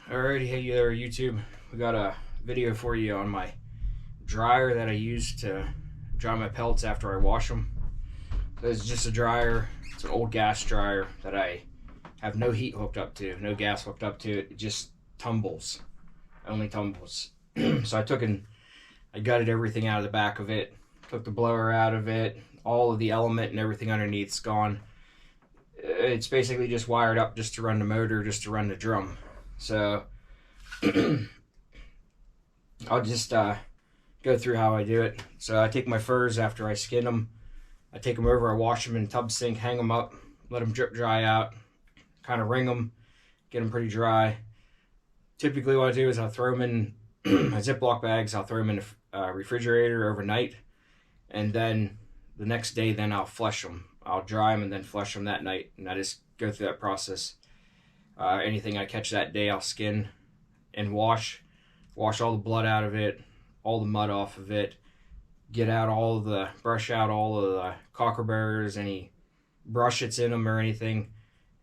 Alrighty, hey there YouTube. We got a video for you on my dryer that I use to dry my pellets after I wash them. It's just a dryer. It's an old gas dryer that I have no heat hooked up to, no gas hooked up to it. It just tumbles, only tumbles. So I gutted everything out of the back of it, took the blower out of it, all of the element and everything underneath's gone. It's basically just wired up just to run the motor, just to run the drum. So I'll just go through how I do it. So I take my furs after I skin them. I take them over, I wash them in a tub sink, hang them up, let them drip dry out, kind of wring them, get them pretty dry. Typically what I do is I'll throw them in my Ziploc bags. I'll throw them in the refrigerator overnight, and then the next day then I'll flush them. I'll dry them and then flush them that night, and I just go through that process. Anything I catch that day I'll skin and wash all the blood out of it, all the mud off of it, brush out all of the cockerbears, any brush that's in them or anything,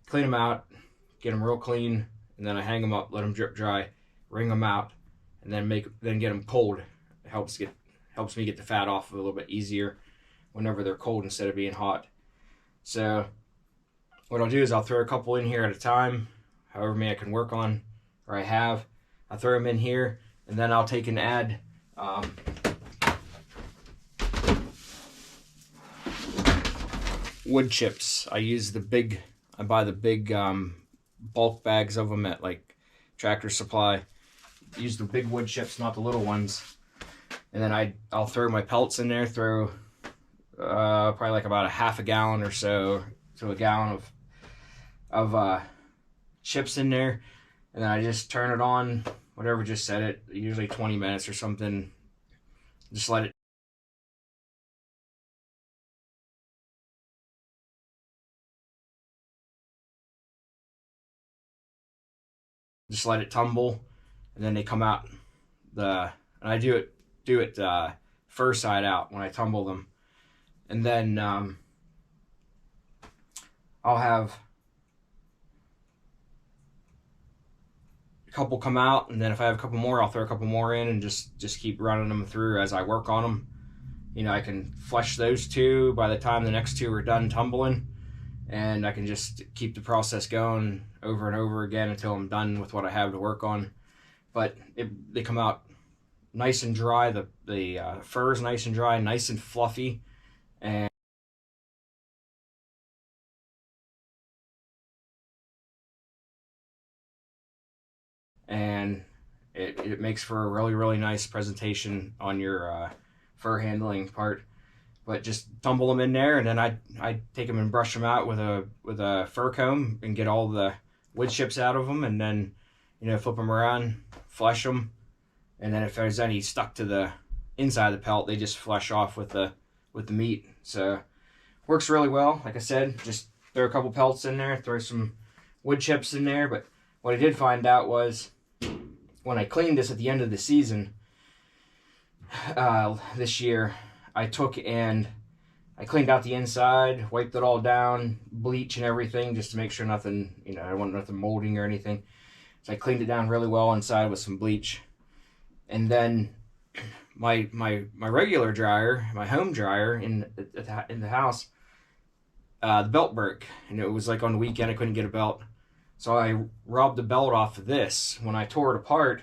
clean them out, get them real clean, and then I hang them up, let them drip dry, wring them out, and then get them cold. It helps me get the fat off a little bit easier whenever they're cold instead of being hot. So what I'll do is I'll throw a couple in here at a time, however many I can work on, or I have. I throw them in here, and then I'll take and add wood chips. I buy the big bulk bags of them at like Tractor Supply. Use the big wood chips, not the little ones. And then I'll throw my pellets in there, throw probably like about a half a gallon or so to a gallon of chips in there, and then I just turn it on, whatever, just set it, usually 20 minutes or something, just let it tumble, and then they come out and I do it fur side out when I tumble them, and then I'll have a couple come out, and then if I have a couple more, I'll throw a couple more in and just keep running them through as I work on them. You know, I can flush those two by the time the next two are done tumbling, and I can just keep the process going over and over again until I'm done with what I have to work on. But they come out nice and dry. The fur is nice and dry, nice and fluffy, and it makes for a really, really nice presentation on your fur handling part. But just tumble them in there, and then I take them and brush them out with a fur comb and get all the wood chips out of them, and then, you know, flip them around, flush them, and then if there's any stuck to the inside of the pelt, they just flush off with the meat. So works really well. Like I said, just throw a couple pelts in there, throw some wood chips in there. But what I did find out was, when I cleaned this at the end of the season this year, I took and I cleaned out the inside, wiped it all down, bleach and everything, just to make sure nothing, you know, I don't want nothing molding or anything. So I cleaned it down really well inside with some bleach. And then my regular dryer, my home dryer in the house, the belt broke, and it was like on the weekend I couldn't get a belt. So I robbed the belt off of this. When I tore it apart,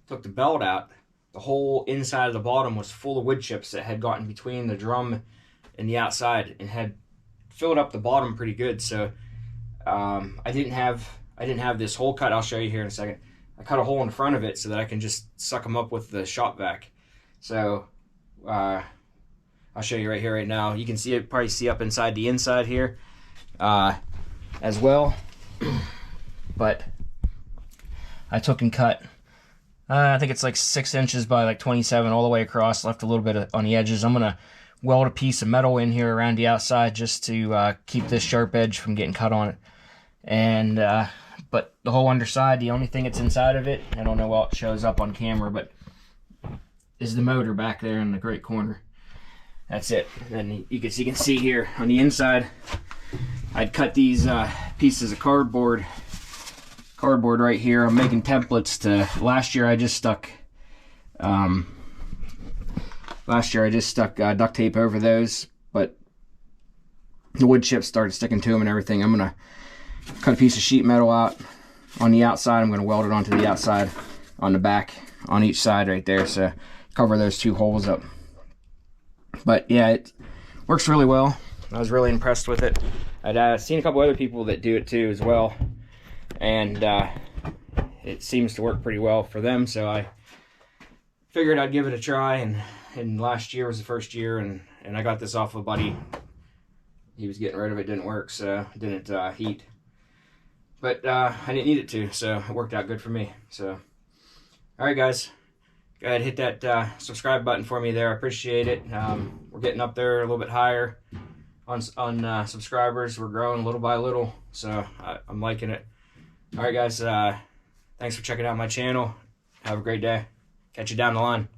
took the belt out, the whole inside of the bottom was full of wood chips that had gotten between the drum and the outside and had filled up the bottom pretty good. So I didn't have this hole cut. I'll show you here in a second. I cut a hole in the front of it so that I can just suck them up with the shop vac. So I'll show you right here, right now. You can see it, probably see up inside the inside here as well. But I took and cut, I think it's like 6 inches by like 27 all the way across, left a little bit on the edges. I'm going to weld a piece of metal in here around the outside just to keep this sharp edge from getting cut on it. And but the whole underside, the only thing that's inside of it, I don't know how it shows up on camera, but is the motor back there in the great corner. That's it. And you can see here on the inside, I'd cut these pieces of cardboard cardboard right here. I'm making templates to, last year I just stuck duct tape over those, but the wood chips started sticking to them and everything. I'm gonna cut a piece of sheet metal out on the outside. I'm gonna weld it onto the outside on the back on each side right there, so cover those two holes up. But yeah, it works really well. I was really impressed with it. I'd seen a couple other people that do it too as well, and it seems to work pretty well for them, so I figured I'd give it a try. And last year was the first year, and I got this off of a buddy. He was getting rid of it, didn't work, so it didn't heat. But I didn't need it to, so it worked out good for me. So, all right, guys, go ahead and hit that subscribe button for me there. I appreciate it. We're getting up there a little bit higher on subscribers. We're growing little by little, so I'm liking it. All right, guys, thanks for checking out my channel. Have a great day. Catch you down the line.